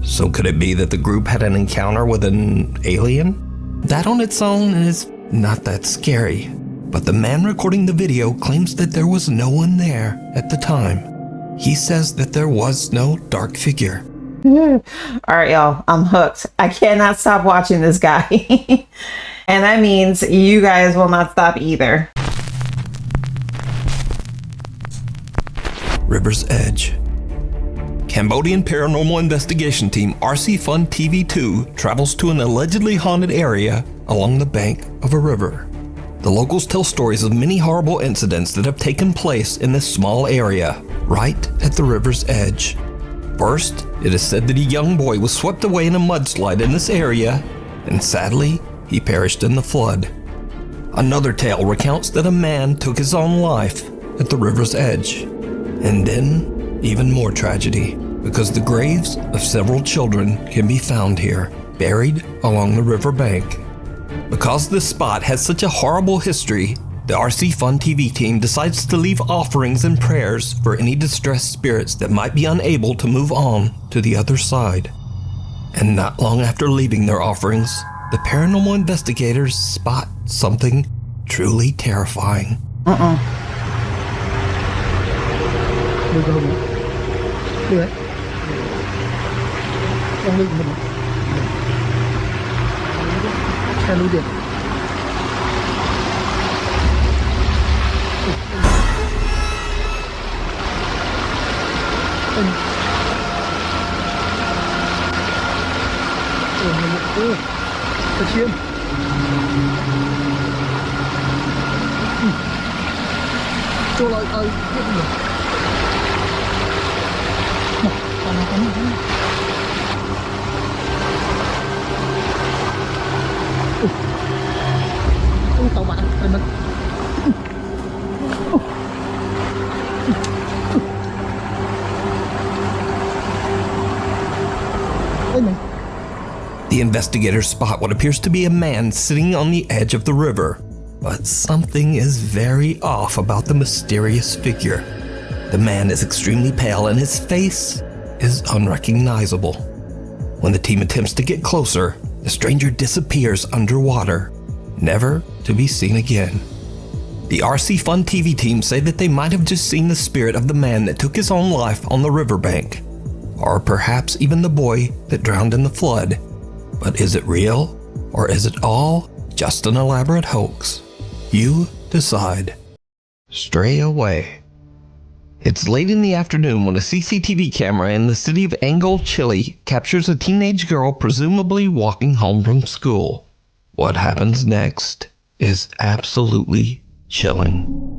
So could it be that the group had an encounter with an alien? That on its own is not that scary, but the man recording the video claims that there was no one there at the time. He says that there was no dark figure. All right, y'all, I'm hooked. I cannot stop watching this guy. And that means you guys will not stop either. River's Edge. Cambodian paranormal investigation team RC Fun TV2 travels to an allegedly haunted area along the bank of a river. The locals tell stories of many horrible incidents that have taken place in this small area, right at the river's edge. First, it is said that a young boy was swept away in a mudslide in this area, and sadly, he perished in the flood. Another tale recounts that a man took his own life at the river's edge. And then, even more tragedy, because the graves of several children can be found here, buried along the river bank. Because this spot has such a horrible history, the RC Fun TV team decides to leave offerings and prayers for any distressed spirits that might be unable to move on to the other side. And not long after leaving their offerings, the paranormal investigators spot something truly terrifying. Được đấy. Trong lưng mình. Xe lưu điện. Thật chiên. Cho lại ai biết được. Tàu bạn đây mình. The investigators spot what appears to be a man sitting on the edge of the river, but something is very off about the mysterious figure. The man is extremely pale and his face is unrecognizable. When the team attempts to get closer, the stranger disappears underwater, never to be seen again. The RC Fun TV team say that they might have just seen the spirit of the man that took his own life on the riverbank, or perhaps even the boy that drowned in the flood. But is it real, or is it all just an elaborate hoax? You decide. Stray away. It's late in the afternoon when a CCTV camera in the city of Angol, Chile captures a teenage girl presumably walking home from school. What happens next is absolutely chilling.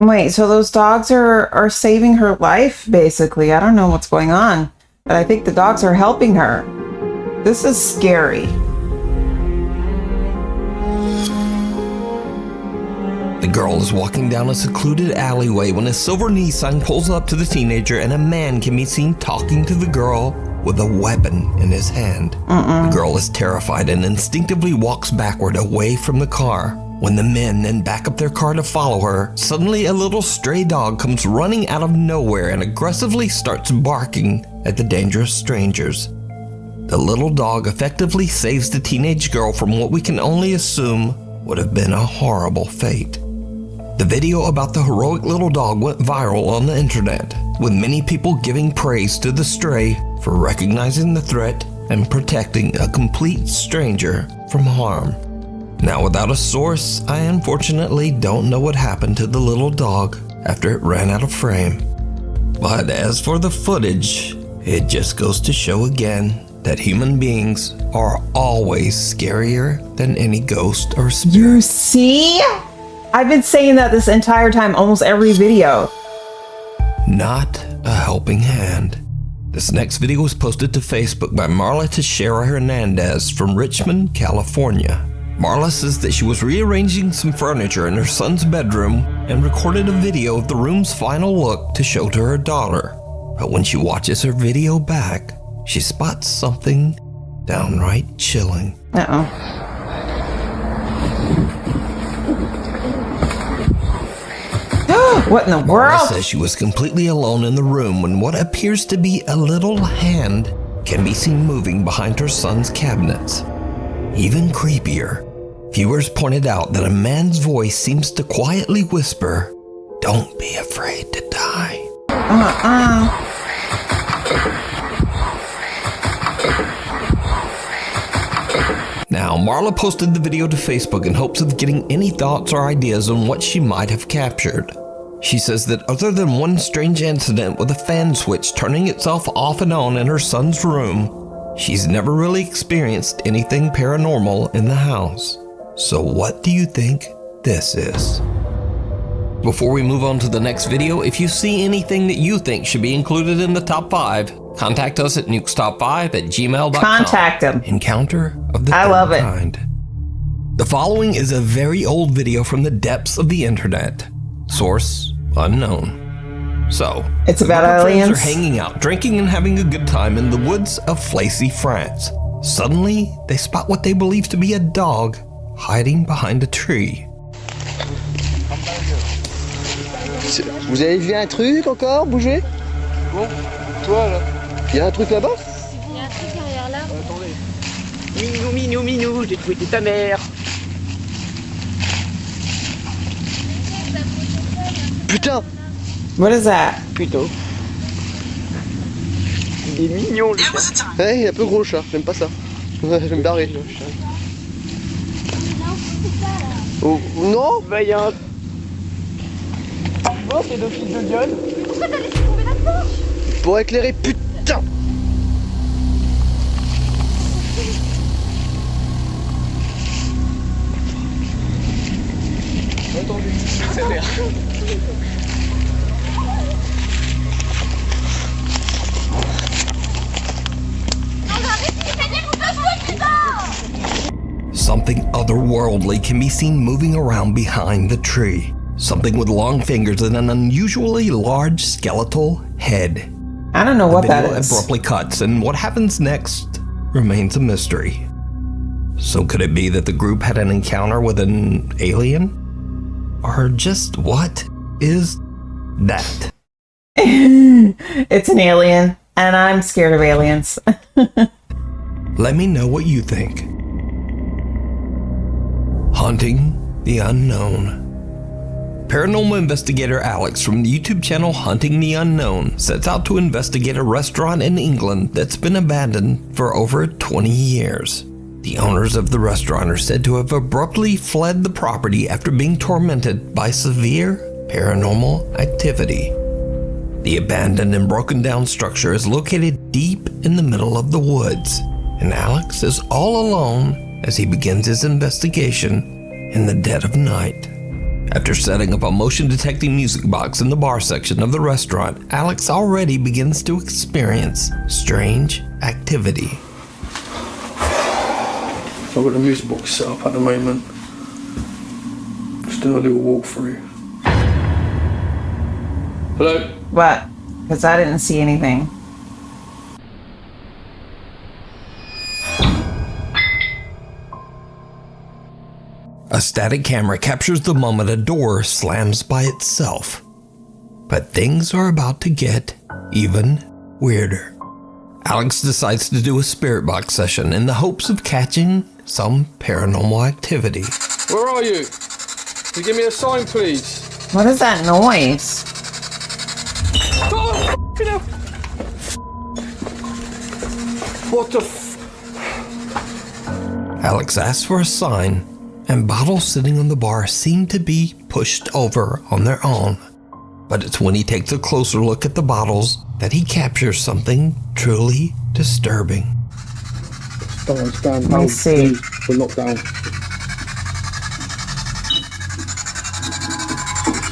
Wait, so those dogs are saving her life, basically. I don't know what's going on, but I think the dogs are helping her. This is scary. The girl is walking down a secluded alleyway when a silver Nissan pulls up to the teenager and a man can be seen talking to the girl with a weapon in his hand. The girl is terrified and instinctively walks backward away from the car. When the men then back up their car to follow her, suddenly a little stray dog comes running out of nowhere and aggressively starts barking at the dangerous strangers. The little dog effectively saves the teenage girl from what we can only assume would have been a horrible fate. The video about the heroic little dog went viral on the internet, with many people giving praise to the stray for recognizing the threat and protecting a complete stranger from harm. Now, without a source, I unfortunately don't know what happened to the little dog after it ran out of frame. But as for the footage, it just goes to show again that human beings are always scarier than any ghost or spirit. You see? I've been saying that this entire time, almost every video. Not a helping hand. This next video was posted to Facebook by Marla Teixeira Hernandez from Richmond, California. Marla says that she was rearranging some furniture in her son's bedroom and recorded a video of the room's final look to show to her daughter. But when she watches her video back, she spots something downright chilling. Uh-oh. What in the world? Marla says she was completely alone in the room when what appears to be a little hand can be seen moving behind her son's cabinets. Even creepier, viewers pointed out that a man's voice seems to quietly whisper, "Don't be afraid to die." Now, Marla posted the video to Facebook in hopes of getting any thoughts or ideas on what she might have captured. She says that other than one strange incident with a fan switch turning itself off and on in her son's room, she's never really experienced anything paranormal in the house. So what do you think this is? Before we move on to the next video, if you see anything that you think should be included in the top 5, contact us at nukestop5@gmail.com. Contact him. Encounter of the I third love it. kind. The following is a very old video from the depths of the internet. Source unknown. So, It's the about group of friends aliens? are hanging out, drinking and having a good time in the woods of Flacy, France. Suddenly, they spot what they believe to be a dog hiding behind a tree. Vous avez vu un truc encore bouger? Bon, toi là. Il y a un truc là-bas? Il y a un truc derrière là. Attendez. Minou, j'ai trouvé ta mère. Putain! What is that? Plutôt. Il est mignon, le chat. Ouais, il est un peu gros le chat, j'aime pas ça. Ouais, je vais me barrer. Oh, non? Bah, y a un... Oh, c'est deux fils de Diane. Pourquoi t'as laissé tomber là-dedans? Pour éclairer, putain! Attendez, j'accélère. Something otherworldly can be seen moving around behind the tree. Something with long fingers and an unusually large skeletal head. I don't know what that Video is. abruptly cuts, and what happens next remains a mystery. So could it be that the group had an encounter with an alien? Or just what is that? It's an alien, and I'm scared of aliens. Let me know what you think. Hunting the Unknown. Paranormal investigator Alex from the YouTube channel Hunting the Unknown sets out to investigate a restaurant in England that's been abandoned for over 20 years. The owners of the restaurant are said to have abruptly fled the property after being tormented by severe paranormal activity. The abandoned and broken down structure is located deep in the middle of the woods, and Alex is all alone as he begins his investigation in the dead of night. After setting up a motion detecting music box in the bar section of the restaurant, Alex already begins to experience strange activity. I've got the music box set up at the moment. Just doing a little walkthrough. Hello? What? Because I didn't see anything. A static camera captures the moment a door slams by itself. But things are about to get even weirder. Alex decides to do a spirit box session in the hopes of catching some paranormal activity. Where are you? Can you give me a sign, please? What is that noise? Oh, f***ing hell. What the f... Alex asks for a sign, and bottles sitting on the bar seem to be pushed over on their own. But it's when he takes a closer look at the bottles that he captures something truly disturbing. Stand down. Let me see. We're locked down.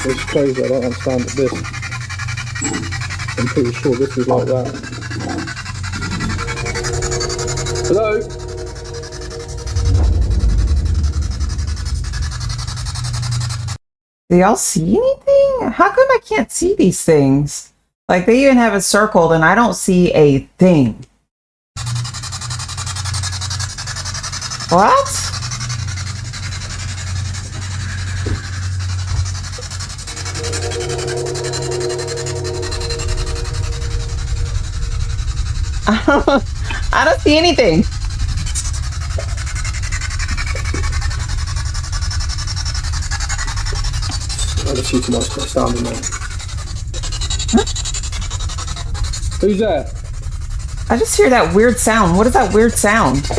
It's crazy, I don't understand this. I'm pretty sure this is like that. Hello? Do y'all see anything? How come I can't see these things? Like, they even have it circled and I don't see a thing. What? I don't see anything. I just see too much sound in there. Who's there? I just hear that weird sound. What is that weird sound?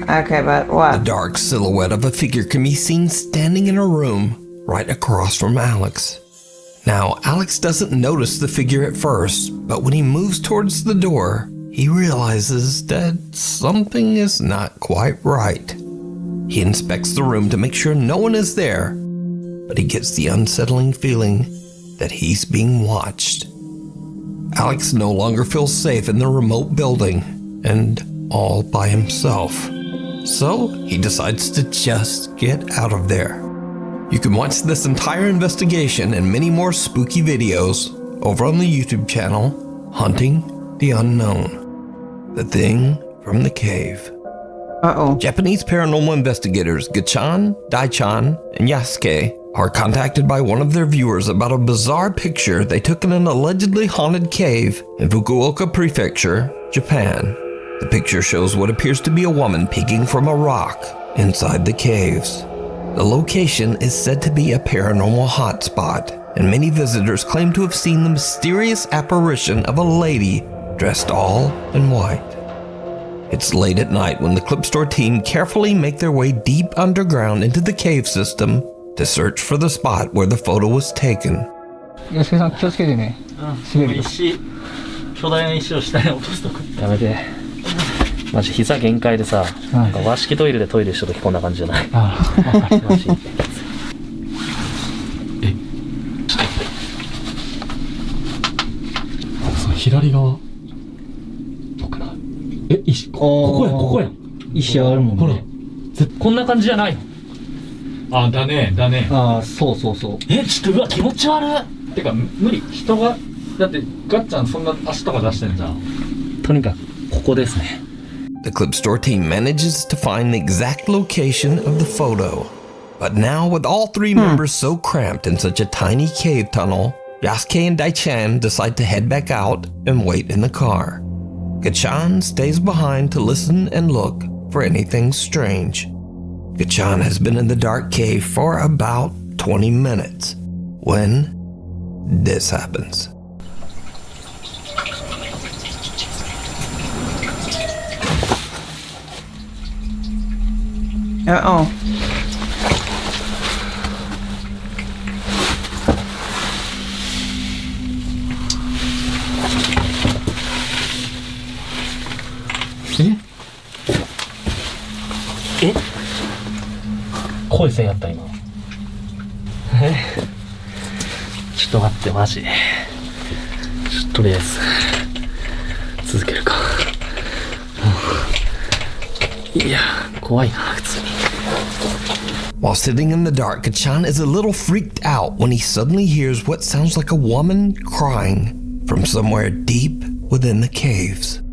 Okay, but what? The dark silhouette of a figure can be seen standing in a room right across from Alex. Now, Alex doesn't notice the figure at first, but when he moves towards the door, he realizes that something is not quite right. He inspects the room to make sure no one is there, but he gets the unsettling feeling that he's being watched. Alex no longer feels safe in the remote building and all by himself. So he decides to just get out of there. You can watch this entire investigation and many more spooky videos over on the YouTube channel, Hunting the Unknown. The Thing from the Cave. Uh-oh. Japanese paranormal investigators Gachan, Daichan, and Yasuke are contacted by one of their viewers about a bizarre picture they took in an allegedly haunted cave in Fukuoka Prefecture, Japan. The picture shows what appears to be a woman peeking from a rock inside the caves. The location is said to be a paranormal hotspot, and many visitors claim to have seen the mysterious apparition of a lady dressed all in white. It's late at night when the clip store team carefully make their way deep underground into the cave system to search for the spot where the photo was taken. 安助さん気をつけてね。滑るよ。石、巨大な石を下に落とすとこ。やめて。マジ膝限界でさ、なんか和式トイレでトイレした時こんな感じじゃない。ああ、わかる。マジ。その左側。どこだ。石。ここや、ここや。石あるもんね。ほら。こんな感じじゃないの。あ、だね、だね。ああ、そうそうそう。ちょっとうわ気持ち悪い。てか無理。人がだってガッちゃんそんな足とか出してんじゃん。とにかくここですね。The clip store team manages to find the exact location of the photo. But now, with all three members so cramped in such a tiny cave tunnel, Yasuke and Daichan decide to head back out and wait in the car. Gachan stays behind to listen and look for anything strange. Gachan has been in the dark cave for about 20 minutes when this happens. Uh-oh. Eh? 声せんやった今。ちょっと待ってマジ。ちょっととりあえず続けるか。いや怖いな普通に。While sitting in the dark, Gachan is a little freaked out when he suddenly hears what sounds like a woman crying from somewhere deep within the caves.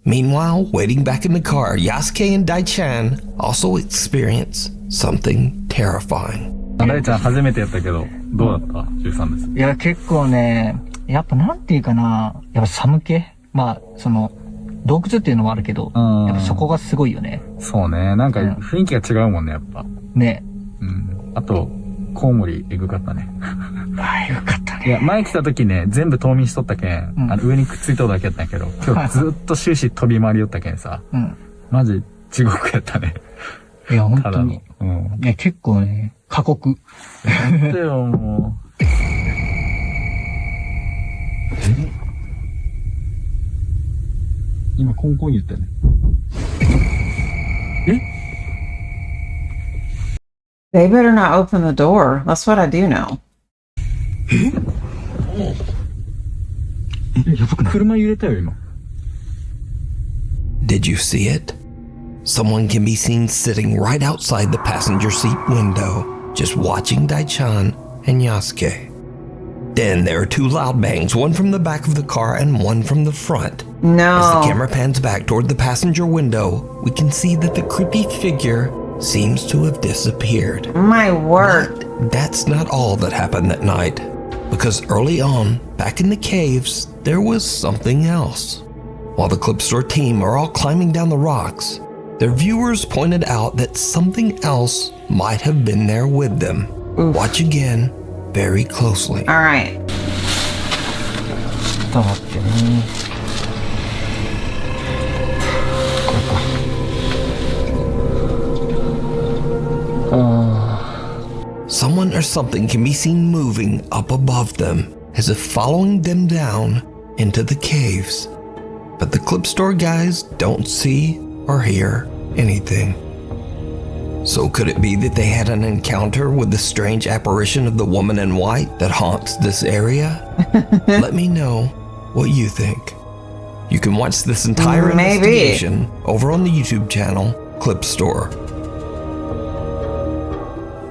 Meanwhile, waiting back in the car, Yasuke and Daichan also experience something terrifying. 大ちゃん初めてやったけどどうだった13です。いや、結構ね、やっぱなんていうかな、やっぱ寒気まあ、その、洞窟っていうのもあるけど、やっぱそこがすごいよね。そうね。なんか雰囲気が違うもんね、やっぱ。ね。うん。あと、コウモリエグかったね。ああ、よかったね。いや、前来た時ね、全部冬眠しとったけん、上にくっついとるだけやったんやけど、今日ずっと終始飛び回りよったけんさ、マジ地獄やったね。いや、本当に。ね、結構ね、過酷。なんでよ、もう。今、コンコン言ったよね。They better not open the door. That's what I do know. やばくない？車揺れたよ、今。Did you see it? Someone can be seen sitting right outside the passenger seat window, just watching Daichan and Yasuke. Then there are two loud bangs, one from the back of the car and one from the front. No. As the camera pans back toward the passenger window, we can see that the creepy figure seems to have disappeared. My word. But that's not all that happened that night, because early on, back in the caves, there was something else. While the clip store team are all climbing down the rocks, their viewers pointed out that something else might have been there with them. Oof. Watch again very closely. All right. ちょっと待ってね。これか。Someone or something can be seen moving up above them, as if following them down into the caves. But the clip store guys don't see or hear anything. So could it be that they had an encounter with the strange apparition of the woman in white that haunts this area? Let me know what you think. You can watch this entire investigation over on the YouTube channel Clip Store.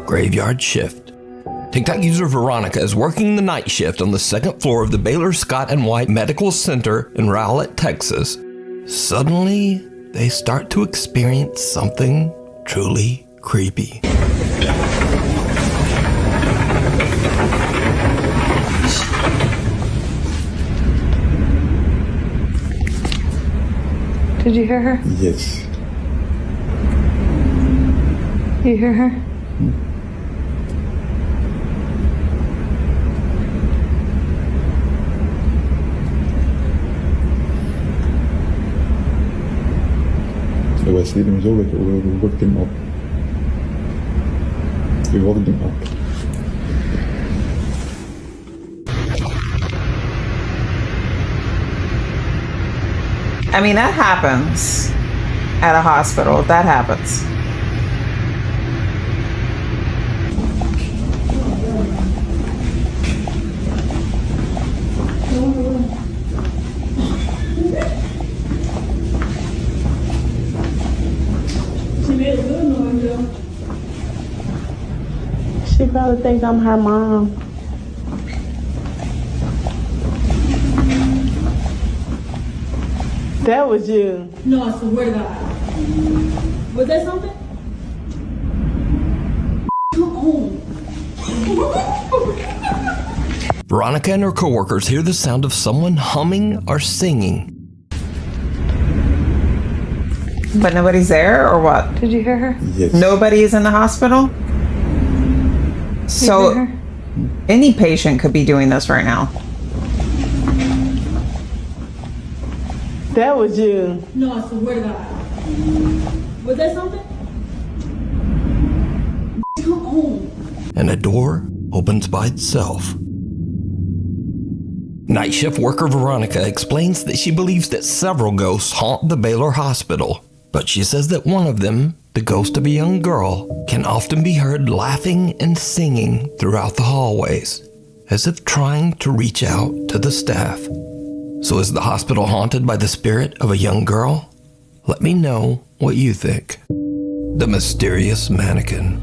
Graveyard shift. TikTok user Veronica is working the night shift on the second floor of the Baylor Scott and White Medical Center in Rowlett, Texas. Suddenly, they start to experience something truly creepy. Did you hear her? Yes. You hear her? Ik was hier hem zo lekker, we wakten hem op. We wakten hem op. I mean, that happens at a hospital. That happens. She probably thinks I'm her mom. That was you. No, I swear to God. Was that something? Come on. Veronica and her coworkers hear the sound of someone humming or singing. But nobody's there, or what? Did you hear her? Yes. Nobody is in the hospital? So, hear her? any patient could be doing this right now. That was you. No, I swear to God. Was that something? Come on. And a door opens by itself. Night shift worker Veronica explains that she believes that several ghosts haunt the Baylor Hospital, but she says that one of them, the ghost of a young girl, can often be heard laughing and singing throughout the hallways, as if trying to reach out to the staff. So is the hospital haunted by the spirit of a young girl? Let me know what you think. The mysterious mannequin.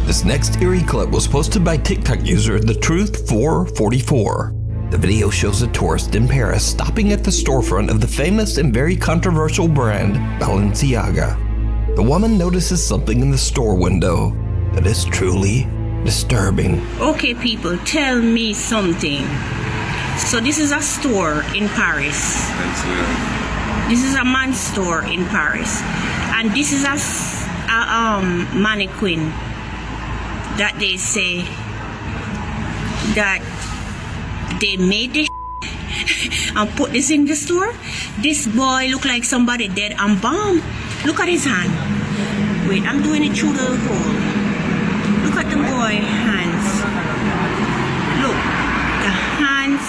This next eerie clip was posted by TikTok user TheTruth444. The video shows a tourist in Paris stopping at the storefront of the famous and very controversial brand Balenciaga. The woman notices something in the store window that is truly disturbing. Okay, people, tell me something. So this is a store in Paris. This is a man's store in Paris, and this is a mannequin that they say that they made this and put this in the store. This boy look like somebody dead and bomb. Look at his hand. Wait, I'm doing it through the hole. Look at the boy hands. Look, the hands.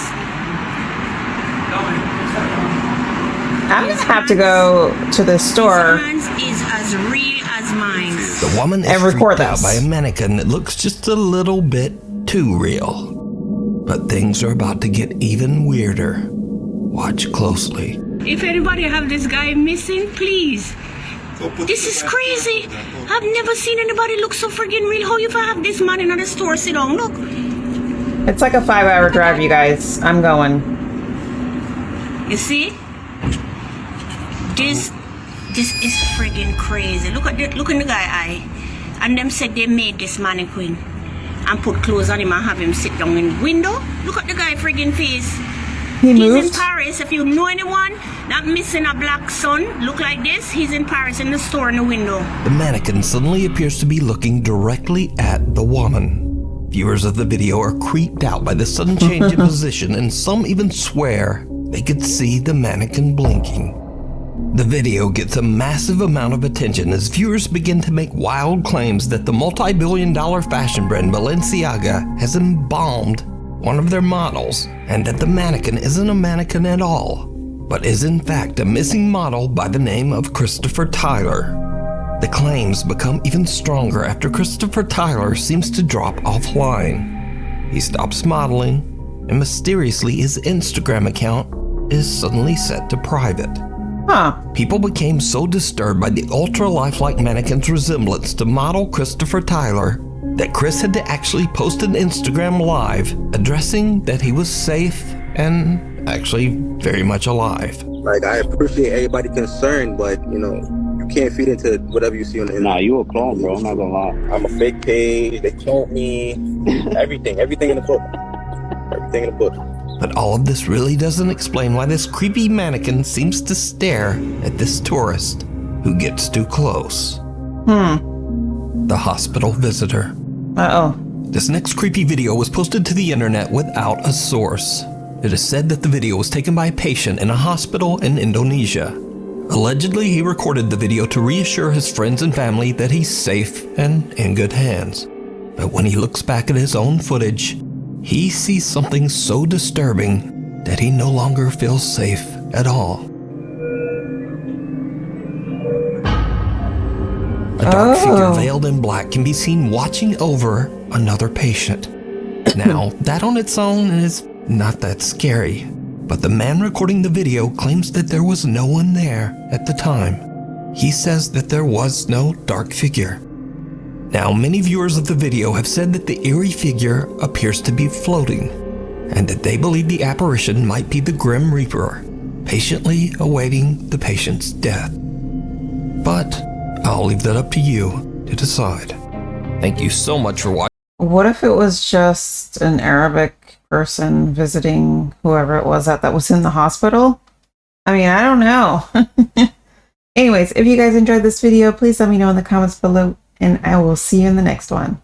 I'm gonna have to go to the store. His hands is as real as mine. The woman is freaked out by a mannequin that looks just a little bit too real. But things are about to get even weirder. Watch closely. If anybody have this guy missing, please. This is crazy. I've never seen anybody look so friggin' real. How you have this man in the store sit down? Look. It's like a 5-hour drive, you guys. I'm going. You see? This is friggin' crazy. Look in the guy eye. And them said they made this mannequin and put clothes on him and have him sit down in the window. Look at the guy friggin' face. He's in Paris. If you know anyone that missing a black son look like this, he's in Paris in the store in the window. The mannequin suddenly appears to be looking directly at the woman. Viewers of the video are creeped out by the sudden change in position, and some even swear they could see the mannequin blinking. The video gets a massive amount of attention as viewers begin to make wild claims that the multi-billion-dollar fashion brand Balenciaga has embalmed one of their models, and that the mannequin isn't a mannequin at all, but is in fact a missing model by the name of Christopher Tyler. The claims become even stronger after Christopher Tyler seems to drop offline. He stops modeling, and mysteriously his Instagram account is suddenly set to private. People became so disturbed by the ultra-lifelike mannequin's resemblance to model Christopher Tyler that Chris had to actually post an Instagram live addressing that he was safe and actually very much alive. Like, I appreciate everybody concerned, but, you know, you can't feed into whatever you see on the internet. Nah, you a clone, bro. I'm not gonna lie. I'm a fake page. They cloned me. Everything in the book. Everything in the book. But all of this really doesn't explain why this creepy mannequin seems to stare at this tourist who gets too close. The hospital visitor. This next creepy video was posted to the internet without a source. It is said that the video was taken by a patient in a hospital in Indonesia. Allegedly, he recorded the video to reassure his friends and family that he's safe and in good hands. But when he looks back at his own footage, he sees something so disturbing that he no longer feels safe at all. A dark figure veiled in black can be seen watching over another patient. Now, that on its own is not that scary, but the man recording the video claims that there was no one there at the time. He says that there was no dark figure. Now, many viewers of the video have said that the eerie figure appears to be floating, and that they believe the apparition might be the Grim Reaper, patiently awaiting the patient's death. But I'll leave that up to you to decide. Thank you so much for watching. What if it was just an Arabic person visiting whoever it was that was in the hospital? I mean, I don't know. Anyways, if you guys enjoyed this video, please let me know in the comments below, and I will see you in the next one.